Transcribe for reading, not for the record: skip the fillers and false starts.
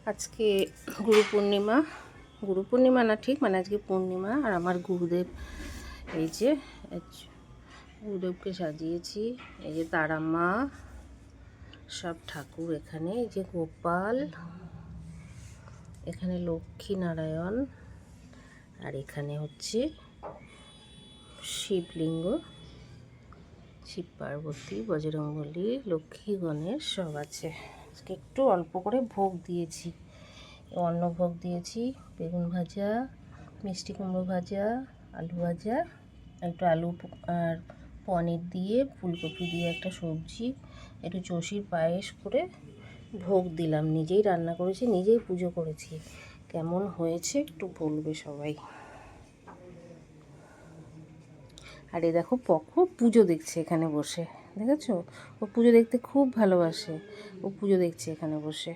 আজকে গুরু পূর্ণিমা না ঠিক, মানে আজকে পূর্ণিমা। আর আমার গুরুদেব, এই যে গুরুদেবকে সাজিয়েছি। এই যে তারা মা, সব ঠাকুর এখানে। এই যে গোপাল, এখানে লক্ষ্মী নারায়ণ, আর এখানে হচ্ছে শিবলিঙ্গ, শিব পার্বতী, বজরংবলী, লক্ষ্মী, গণেশ সব আছে। আজকে একটু অল্প করে ভোগ দিয়েছি, অন্ন ভোগ দিয়েছি। বেগুন ভাজা, মিষ্টি কুমড়ো ভাজা, আলু ভাজা, একটু আলু আর পনির দিয়ে, ফুলকপি দিয়ে একটা সবজি, একটু চষির পায়েস করে ভোগ দিলাম। নিজেই রান্না করেছি, নিজেই পুজো করেছি। কেমন হয়েছে একটু বলবে সবাই। আর এ দেখো পকো পুজো দেখছে এখানে বসে, দেখেছো? ও পুজো দেখতে খুব ভালোবাসে, ও পুজো দেখছে এখানে বসে।